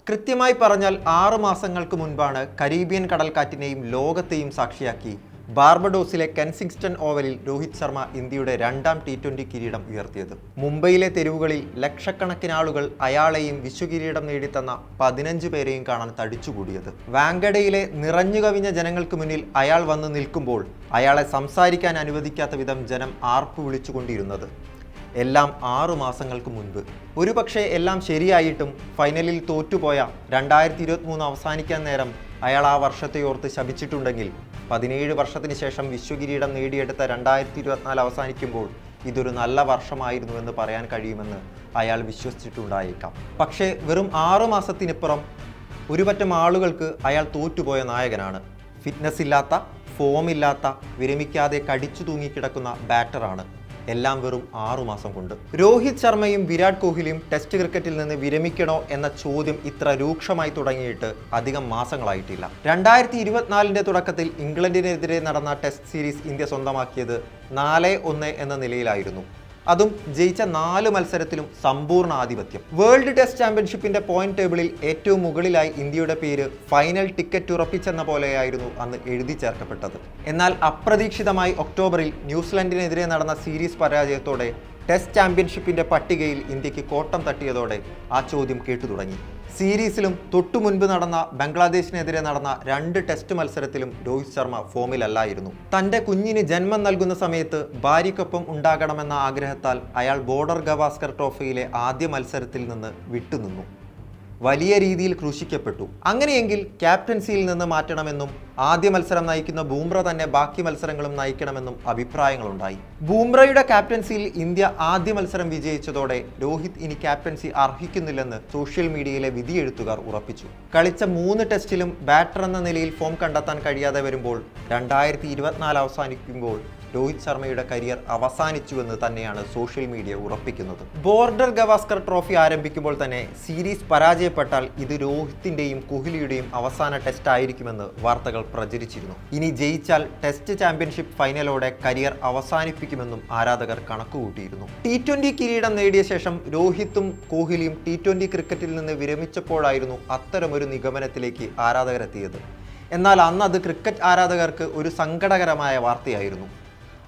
കൃത്യമായി പറഞ്ഞാൽ 6 മാസങ്ങൾക്ക് മുൻപാണ് കരീബിയൻ കടൽക്കാറ്റിനെയും ലോകത്തെയും സാക്ഷിയാക്കി ബാർബഡോസിലെ കെൻസിംഗ്സ്റ്റൺ ഓവലിൽ രോഹിത് ശർമ്മ ഇന്ത്യയുടെ രണ്ടാം T20 കിരീടം ഉയർത്തിയത്. മുംബൈയിലെ തെരുവുകളിൽ ലക്ഷക്കണക്കിന് ആളുകൾ അയാളെയും വിശ്വകിരീടം നേടിത്തന്ന 15 പേരെയും കാണാൻ തടിച്ചുകൂടിയത്. വാങ്കഡയിലെ നിറഞ്ഞുകവിഞ്ഞ ജനങ്ങൾക്ക് മുന്നിൽ അയാൾ വന്ന് നിൽക്കുമ്പോൾ അയാളെ സംസാരിക്കാൻ അനുവദിക്കാത്ത വിധം ജനം ആർപ്പു വിളിച്ചുകൊണ്ടിരുന്നത്. എല്ലാം 6 മാസങ്ങൾക്ക് മുൻപ്. ഒരുപക്ഷെ എല്ലാം ശരിയായിട്ടും ഫൈനലിൽ തോറ്റുപോയ 2023 അവസാനിക്കാൻ നേരം അയാൾ ആ വർഷത്തെ ഓർത്ത് ശപിച്ചിട്ടുണ്ടെങ്കിൽ 17 വർഷത്തിന് ശേഷം വിശ്വകിരീടം നേടിയെടുത്ത 2024 അവസാനിക്കുമ്പോൾ ഇതൊരു നല്ല വർഷമായിരുന്നുവെന്ന് പറയാൻ കഴിയുമെന്ന് അയാൾ വിശ്വസിച്ചിട്ടുണ്ടായേക്കാം. പക്ഷേ വെറും 6 മാസത്തിനിപ്പുറം ഒരുപറ്റം ആളുകൾക്ക് അയാൾ തോറ്റുപോയ നായകനാണ്. ഫിറ്റ്നസ് ഇല്ലാത്ത, ഫോമില്ലാത്ത, വിരമിക്കാതെ കടിച്ചു തൂങ്ങിക്കിടക്കുന്ന ബാറ്ററാണ്. എല്ലാം വെറും 6 മാസം കൊണ്ട്. രോഹിത് ശർമ്മയും വിരാട് കോഹ്ലിയും ടെസ്റ്റ് ക്രിക്കറ്റിൽ നിന്ന് വിരമിക്കണോ എന്ന ചോദ്യം ഇത്ര രൂക്ഷമായി തുടങ്ങിയിട്ട് അധികം മാസങ്ങളായിട്ടില്ല. 2024 തുടക്കത്തിൽ ഇംഗ്ലണ്ടിനെതിരെ നടന്ന ടെസ്റ്റ് സീരീസ് ഇന്ത്യ സ്വന്തമാക്കിയത് 4-1 എന്ന നിലയിലായിരുന്നു. അതും ജയിച്ച 4 മത്സരത്തിലും സമ്പൂർണ്ണ ആധിപത്യം. വേൾഡ് ടെസ്റ്റ് ചാമ്പ്യൻഷിപ്പിന്റെ പോയിന്റ് ടേബിളിൽ ഏറ്റവും മുകളിലായി ഇന്ത്യയുടെ പേര് ഫൈനൽ ടിക്കറ്റ് ഉറപ്പിച്ചെന്ന പോലെയായിരുന്നു അന്ന് എഴുതി ചേർക്കപ്പെട്ടത്. എന്നാൽ അപ്രതീക്ഷിതമായി ഒക്ടോബറിൽ ന്യൂസിലൻഡിനെതിരെ നടന്ന സീരീസ് പരാജയത്തോടെ ടെസ്റ്റ് ചാമ്പ്യൻഷിപ്പിന്റെ പട്ടികയിൽ ഇന്ത്യക്ക് കോട്ടം തട്ടിയതോടെ ആ ചോദ്യം കേട്ടു തുടങ്ങി. സീരീസിലും തൊട്ടു മുൻപ് നടന്ന ബംഗ്ലാദേശിനെതിരെ നടന്ന 2 ടെസ്റ്റ് മത്സരത്തിലും രോഹിത് ശർമ്മ ഫോമിലല്ലായിരുന്നു. തൻ്റെ കുഞ്ഞിന് ജന്മം നൽകുന്ന സമയത്ത് ഭാര്യയ്ക്കൊപ്പം ഉണ്ടാകണമെന്ന ആഗ്രഹത്താൽ അയാൾ ബോർഡർ ഗവാസ്കർ ട്രോഫിയിലെ ആദ്യ മത്സരത്തിൽ നിന്ന് വിട്ടുനിന്നു. വലിയ രീതിയിൽ ക്രൂശിക്കപ്പെട്ടു. അങ്ങനെയെങ്കിൽ ക്യാപ്റ്റൻസിയിൽ നിന്ന് മാറ്റണമെന്നും ആദ്യ മത്സരം നയിക്കുന്ന ബൂംറ തന്നെ ബാക്കി മത്സരങ്ങളും നയിക്കണമെന്നും അഭിപ്രായങ്ങളുണ്ടായി. ബൂംറയുടെ ക്യാപ്റ്റൻസിയിൽ ഇന്ത്യ ആദ്യ മത്സരം വിജയിച്ചതോടെ രോഹിത് ഇനി ക്യാപ്റ്റൻസി അർഹിക്കുന്നില്ലെന്ന് സോഷ്യൽ മീഡിയയിലെ വിധിയെഴുത്തുകാർ ഉറപ്പിച്ചു. കളിച്ച 3 ടെസ്റ്റിലും ബാറ്റർ എന്ന നിലയിൽ ഫോം കണ്ടെത്താൻ കഴിയാതെ വരുമ്പോൾ 2024 അവസാനിക്കുമ്പോൾ രോഹിത് ശർമ്മയുടെ കരിയർ അവസാനിച്ചുവെന്ന് തന്നെയാണ് സോഷ്യൽ മീഡിയ ഉറപ്പിക്കുന്നത്. ബോർഡർ ഗവാസ്കർ ട്രോഫി ആരംഭിക്കുമ്പോൾ തന്നെ സീരീസ് പരാജയപ്പെട്ടാൽ ഇത് രോഹിത്തിന്റെയും കോഹ്ലിയുടെയും അവസാന ടെസ്റ്റ് ആയിരിക്കുമെന്ന് വാർത്തകൾ പ്രചരിച്ചിരുന്നു. ഇനി ജയിച്ചാൽ ടെസ്റ്റ് ചാമ്പ്യൻഷിപ്പ് ഫൈനലോടെ കരിയർ അവസാനിപ്പിക്കുമെന്നും ആരാധകർ കണക്കുകൂട്ടിയിരുന്നു. T20 കിരീടം നേടിയ ശേഷം രോഹിത്തും കോഹ്ലിയും T20 ക്രിക്കറ്റിൽ നിന്ന് വിരമിച്ചപ്പോഴായിരുന്നു അത്തരമൊരു നിഗമനത്തിലേക്ക് ആരാധകരെത്തിയത്. എന്നാൽ അന്ന് അത് ക്രിക്കറ്റ് ആരാധകർക്ക് ഒരു സങ്കടകരമായ വാർത്തയായിരുന്നു.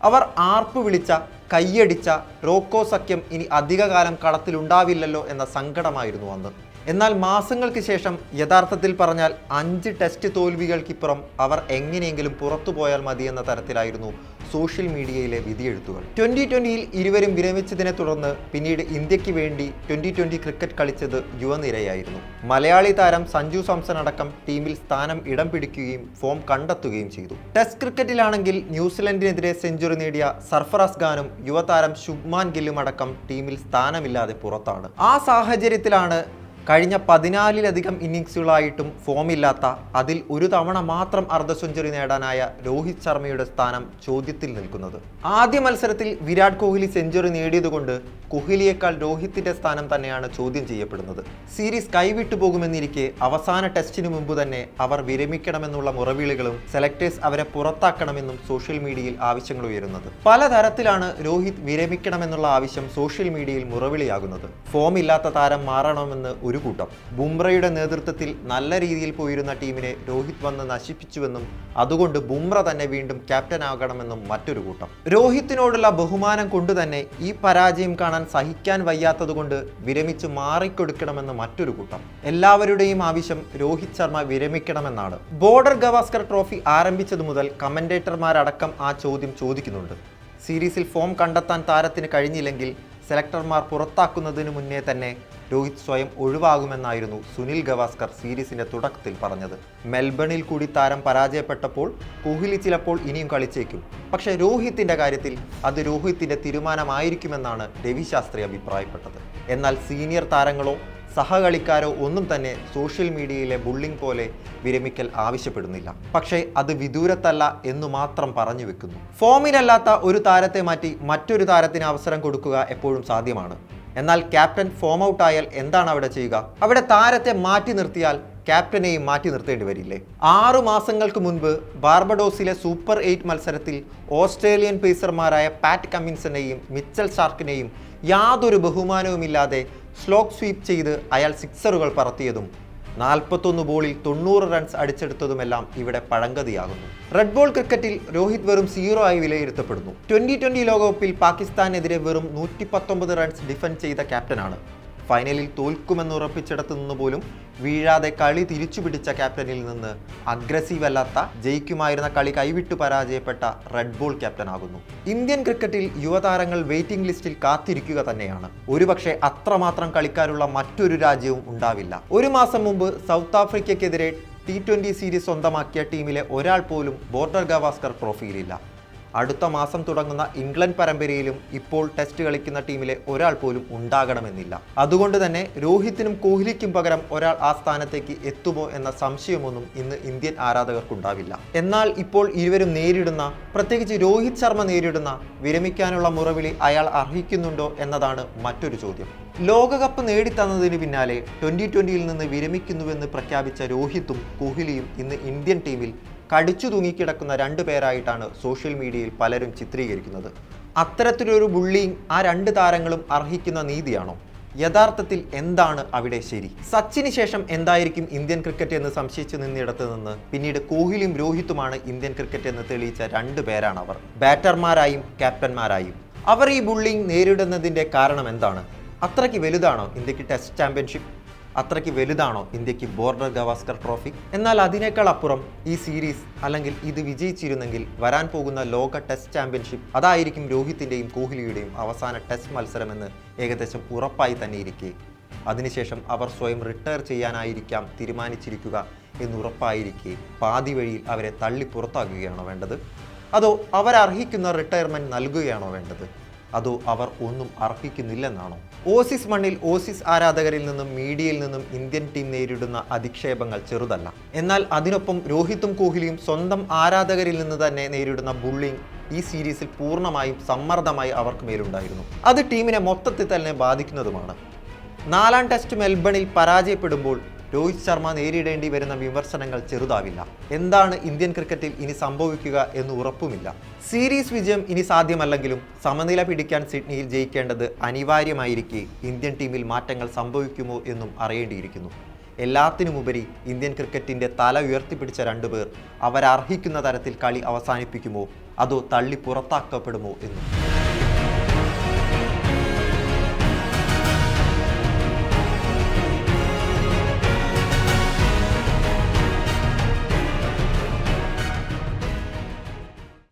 അവർ ആർപ്പ് വിളിച്ച, കയ്യടിച്ച റോക്കോ സഖ്യം ഇനി അധികകാലം കളത്തിലുണ്ടാവില്ലല്ലോ എന്ന സങ്കടമായിരുന്നു അന്ന്. എന്നാൽ മാസങ്ങൾക്ക് ശേഷം യഥാർത്ഥത്തിൽ പറഞ്ഞാൽ 5 ടെസ്റ്റ് തോൽവികൾക്കിപ്പുറം അവർ എങ്ങനെയെങ്കിലും പുറത്തു പോയാൽ മതിയെന്ന തരത്തിലായിരുന്നു സോഷ്യൽ മീഡിയയിലെ വിധിയെഴുത്തുകൾ. 2020-ൽ ഇരുവരും വിരമിച്ചതിനെ തുടർന്ന് പിന്നീട് ഇന്ത്യക്ക് വേണ്ടി 2020 ക്രിക്കറ്റ് കളിച്ചത് യുവനിരയായിരുന്നു. മലയാളി താരം സഞ്ജു സാംസൺ അടക്കം ടീമിൽ സ്ഥാനം ഇടം പിടിക്കുകയും ഫോം കണ്ടെത്തുകയും ചെയ്തു. ടെസ്റ്റ് ക്രിക്കറ്റിലാണെങ്കിൽ ന്യൂസിലൻഡിനെതിരെ സെഞ്ചുറി നേടിയ സർഫറാസ് ഖാനും യുവതാരം ശുഭ്മാൻ ഗില്ലും അടക്കം ടീമിൽ സ്ഥാനമില്ലാതെ പുറത്താണ്. ആ സാഹചര്യത്തിലാണ് കഴിഞ്ഞ 14ലധികം ഇന്നിംഗ്സുകളായിട്ടും ഫോമില്ലാത്ത, അതിൽ ഒരു തവണ മാത്രം അർദ്ധ സെഞ്ചുറി നേടാനായ രോഹിത് ശർമ്മയുടെ സ്ഥാനം ചോദ്യത്തിൽ നിൽക്കുന്നത്. ആദ്യ മത്സരത്തിൽ വിരാട് കോഹ്ലി സെഞ്ചുറി നേടിയതുകൊണ്ട് കോഹ്ലിയേക്കാൾ രോഹിത്തിന്റെ സ്ഥാനം തന്നെയാണ് ചോദ്യം ചെയ്യപ്പെടുന്നത്. സീരീസ് കൈവിട്ടു പോകുമെന്നിരിക്കെ അവസാന ടെസ്റ്റിനു മുമ്പ് തന്നെ അവർ വിരമിക്കണമെന്നുള്ള മുറവിളികളും സെലക്ടേഴ്സ് അവരെ പുറത്താക്കണമെന്നും സോഷ്യൽ മീഡിയയിൽ ആവശ്യങ്ങൾ ഉയരുന്നത്. പലതരത്തിലാണ് രോഹിത് വിരമിക്കണമെന്നുള്ള ആവശ്യം സോഷ്യൽ മീഡിയയിൽ മുറവിളിയാകുന്നത്. ഫോം ഇല്ലാത്ത താരം മാറണമെന്ന് ഒരു കൂട്ടം. ബുംറയുടെ നേതൃത്വത്തിൽ നല്ല രീതിയിൽ പോയിരുന്ന ടീമിനെ രോഹിത് വന്ന് നശിപ്പിച്ചുവെന്നും അതുകൊണ്ട് ബുംറ തന്നെ വീണ്ടും ക്യാപ്റ്റൻ ആകണമെന്നും മറ്റൊരു കൂട്ടം. രോഹിത്തിനോടുള്ള ബഹുമാനം കൊണ്ടുതന്നെ ഈ പരാജയം കാണാൻ സഹിക്കാൻ വയ്യാത്തതുകൊണ്ട് വിരമിച്ച് മാറിക്കൊടുക്കണമെന്ന് മറ്റൊരു കൂട്ടം. എല്ലാവരുടെയും ആവശ്യം രോഹിത് ശർമ്മ വിരമിക്കണമെന്നാണ്. ബോർഡർ ഗവാസ്കർ ട്രോഫി ആരംഭിച്ചതു മുതൽ കമന്റേറ്റർമാരടക്കം ആ ചോദ്യം ചോദിക്കുന്നുണ്ട്. സീരീസിൽ ഫോം കണ്ടെത്താൻ താരത്തിന് കഴിഞ്ഞില്ലെങ്കിൽ സെലക്ടർമാർ പുറത്താക്കുന്നതിനു മുന്നേ തന്നെ രോഹിത് സ്വയം ഒഴിവാകുമെന്നായിരുന്നു സുനിൽ ഗവാസ്കർ സീരീസിന്റെ തുടക്കത്തിൽ പറഞ്ഞത്. മെൽബണിൽ കൂടി താരം പരാജയപ്പെട്ടപ്പോൾ കോഹ്ലി ചിലപ്പോൾ ഇനിയും കളിച്ചേക്കും. പക്ഷേ രോഹിത്തിന്റെ കാര്യത്തിൽ അത് രോഹിത്തിന്റെ തീരുമാനമായിരിക്കുമെന്നാണ് രവിശാസ്ത്രി അഭിപ്രായപ്പെട്ടത്. എന്നാൽ സീനിയർ താരങ്ങളോ സഹകളിക്കാരോ ഒന്നും തന്നെ സോഷ്യൽ മീഡിയയിലെ ബുള്ളിംഗ് പോലെ വിരമിക്കൽ ആവശ്യപ്പെടുന്നില്ല. പക്ഷേ അത് വിദൂരത്തല്ല എന്നു മാത്രം പറഞ്ഞു വെക്കുന്നു. ഫോമിലല്ലാത്ത ഒരു താരത്തെ മാറ്റി മറ്റൊരു താരത്തിന് അവസരം കൊടുക്കുക എപ്പോഴും സാധ്യമാണ്. എന്നാൽ ക്യാപ്റ്റൻ ഫോം ഔട്ട് ആയാൽ എന്താണ് അവിടെ ചെയ്യുക? അവിടെ താരത്തെ മാറ്റി നിർത്തിയാൽ ക്യാപ്റ്റനെയും മാറ്റി നിർത്തേണ്ടി വരില്ലേ? 6 മാസങ്ങൾക്ക് മുൻപ് ബാർബഡോസിലെ സൂപ്പർ 8 മത്സരത്തിൽ ഓസ്ട്രേലിയൻ പേസർമാരായ പാറ്റ് കമ്മിൻസിനെയും മിച്ചൽ സ്റ്റാർക്കിനെയും യാതൊരു ബഹുമാനവുമില്ലാതെ സ്ലോക്ക് സ്വീപ്പ് ചെയ്ത് അയാൾ സിക്സറുകൾ പറത്തിയതും 41 ബോളിൽ 90 റൺസ് അടിച്ചെടുത്തതുമെല്ലാം ഇവിടെ പഴങ്കതിയാകുന്നു. റെഡ് ബോൾ ക്രിക്കറ്റിൽ രോഹിത് വെറും 0 ആയി വിലയിരുത്തപ്പെടുന്നു. 2020 ലോകകപ്പിൽ പാകിസ്ഥാനെതിരെ വെറും 119 റൺസ് ഡിഫെൻഡ് ചെയ്ത ക്യാപ്റ്റനാണ്. ഫൈനലിൽ തോൽക്കുമെന്ന് ഉറപ്പിച്ചിടത്തു നിന്ന് പോലും വീഴാതെ കളി തിരിച്ചുപിടിച്ച ക്യാപ്റ്റനിൽ നിന്ന് അഗ്രസീവ് അല്ലാത്ത ജയിക്കുമായിരുന്ന കളി കൈവിട്ടു പരാജയപ്പെട്ട റെഡ് ബോൾ ക്യാപ്റ്റനാകുന്നു. ഇന്ത്യൻ ക്രിക്കറ്റിൽ യുവതാരങ്ങൾ വെയിറ്റിംഗ് ലിസ്റ്റിൽ കാത്തിരിക്കുക തന്നെയാണ്. ഒരുപക്ഷെ അത്രമാത്രം കളിക്കാരുള്ള മറ്റൊരു രാജ്യവും ഉണ്ടാവില്ല. ഒരു മാസം മുമ്പ് സൗത്ത് ആഫ്രിക്കയ്ക്കെതിരെ T20 സീരീസ് സ്വന്തമാക്കിയ ടീമിലെ ഒരാൾ പോലും ബോർഡർ ഗവാസ്കർ ട്രോഫിയിലില്ല. അടുത്ത മാസം തുടങ്ങുന്ന ഇംഗ്ലണ്ട് പരമ്പരയിലും ഇപ്പോൾ ടെസ്റ്റ് കളിക്കുന്ന ടീമിലെ ഒരാൾ പോലും ഉണ്ടാകണമെന്നില്ല. അതുകൊണ്ട് തന്നെ രോഹിത്തിനും കോഹ്ലിക്കും പകരം ഒരാൾ ആ സ്ഥാനത്തേക്ക് എത്തുമോ എന്ന സംശയമൊന്നും ഇന്ന് ഇന്ത്യൻ ആരാധകർക്കുണ്ടാവില്ല. എന്നാൽ ഇപ്പോൾ ഇരുവരും നേരിടുന്ന, പ്രത്യേകിച്ച് രോഹിത് ശർമ്മ നേരിടുന്ന വിരമിക്കാനുള്ള മുറവിളി അയാൾ അർഹിക്കുന്നുണ്ടോ എന്നതാണ് മറ്റൊരു ചോദ്യം. ലോകകപ്പ് നേടിത്തന്നതിന് പിന്നാലെ 2020യിൽ നിന്ന് വിരമിക്കുന്നുവെന്ന് പ്രഖ്യാപിച്ച രോഹിത്തും കോഹ്ലിയും ഇന്ന് ഇന്ത്യൻ ടീമിൽ കടിച്ചു തൂങ്ങിക്കിടക്കുന്ന 2 പേരായിട്ടാണ് സോഷ്യൽ മീഡിയയിൽ പലരും ചിത്രീകരിക്കുന്നത്. അത്തരത്തിലൊരു ബുള്ളിങ് ആ 2 താരങ്ങളും അർഹിക്കുന്ന നീതിയാണോ? യഥാർത്ഥത്തിൽ എന്താണ് അവിടെ ശരി? സച്ചിന് ശേഷം എന്തായിരിക്കും ഇന്ത്യൻ ക്രിക്കറ്റ് എന്ന് സംശയിച്ചു നിന്നിടത്ത് നിന്ന് പിന്നീട് കോഹ്ലിയും രോഹിത്തുമാണ് ഇന്ത്യൻ ക്രിക്കറ്റ് എന്ന് തെളിയിച്ച 2 പേരാണ് അവർ, ബാറ്റർമാരായും ക്യാപ്റ്റന്മാരായും. അവർ ഈ ബുള്ളിങ് നേരിടുന്നതിൻ്റെ കാരണം എന്താണ്? അത്രയ്ക്ക് വലുതാണോ ഇന്ത്യക്ക് ടെസ്റ്റ് ചാമ്പ്യൻഷിപ്പ്? അത്രയ്ക്ക് വലുതാണോ ഇന്ത്യക്ക് ബോർഡർ ഗവാസ്കർ ട്രോഫി? എന്നാൽ അതിനേക്കാൾ അപ്പുറം ഈ സീരീസ് അല്ലെങ്കിൽ ഇത് വിജയിച്ചിരുന്നെങ്കിൽ വരാൻ പോകുന്ന ലോക ടെസ്റ്റ് ചാമ്പ്യൻഷിപ്പ് അതായിരിക്കും രോഹിത്തിൻ്റെയും കോഹ്ലിയുടെയും അവസാന ടെസ്റ്റ് മത്സരമെന്ന് ഏകദേശം ഉറപ്പായി തന്നെ ഇരിക്കെ, അതിനുശേഷം അവർ സ്വയം റിട്ടയർ ചെയ്യാനായിരിക്കാം തീരുമാനിച്ചിരിക്കുക എന്നുറപ്പായിരിക്കെ പാതി വഴിയിൽ അവരെ തള്ളി പുറത്താക്കുകയാണോ വേണ്ടത്? അതോ അവരർഹിക്കുന്ന റിട്ടയർമെൻറ്റ് നൽകുകയാണോ വേണ്ടത്? അതോ അവർ ഒന്നും അർഹിക്കുന്നില്ലെന്നാണോ? ഓസീസ് മണ്ണിൽ ഓസീസ് ആരാധകരിൽ നിന്നും മീഡിയയിൽ നിന്നും ഇന്ത്യൻ ടീം നേരിടുന്ന അധിക്ഷേപങ്ങൾ ചെറുതല്ല. എന്നാൽ അതിനൊപ്പം രോഹിത്തും കോഹ്ലിയും സ്വന്തം ആരാധകരിൽ നിന്ന് തന്നെ നേരിടുന്ന ബുള്ളിങ് ഈ സീരീസിൽ പൂർണ്ണമായും സമ്മർദ്ദമായി അവർക്ക് മേലുണ്ടായിരുന്നു. അത് ടീമിനെ മൊത്തത്തിൽ തന്നെ ബാധിക്കുന്നതുമാണ്. 4ാം ടെസ്റ്റ് മെൽബണിൽ പരാജയപ്പെടുമ്പോൾ രോഹിത് ശർമ്മ നേരിടേണ്ടി വരുന്ന വിമർശനങ്ങൾ ചെറുതാവില്ല. എന്താണ് ഇന്ത്യൻ ക്രിക്കറ്റിൽ ഇനി സംഭവിക്കുക എന്ന് ഉറപ്പുമില്ല. സീരീസ് വിജയം ഇനി സാധ്യമല്ലെങ്കിലും സമനില പിടിക്കാൻ സിഡ്നിയിൽ ജയിക്കേണ്ടത് അനിവാര്യമായിരിക്കെ ഇന്ത്യൻ ടീമിൽ മാറ്റങ്ങൾ സംഭവിക്കുമോ എന്നും അറിയേണ്ടിയിരിക്കുന്നു. എല്ലാത്തിനുമുപരി ഇന്ത്യൻ ക്രിക്കറ്റിൻ്റെ തല ഉയർത്തിപ്പിടിച്ച 2 പേർ അവരർഹിക്കുന്ന തരത്തിൽ കളി അവസാനിപ്പിക്കുമോ അതോ തള്ളി പുറത്താക്കപ്പെടുമോ എന്നും.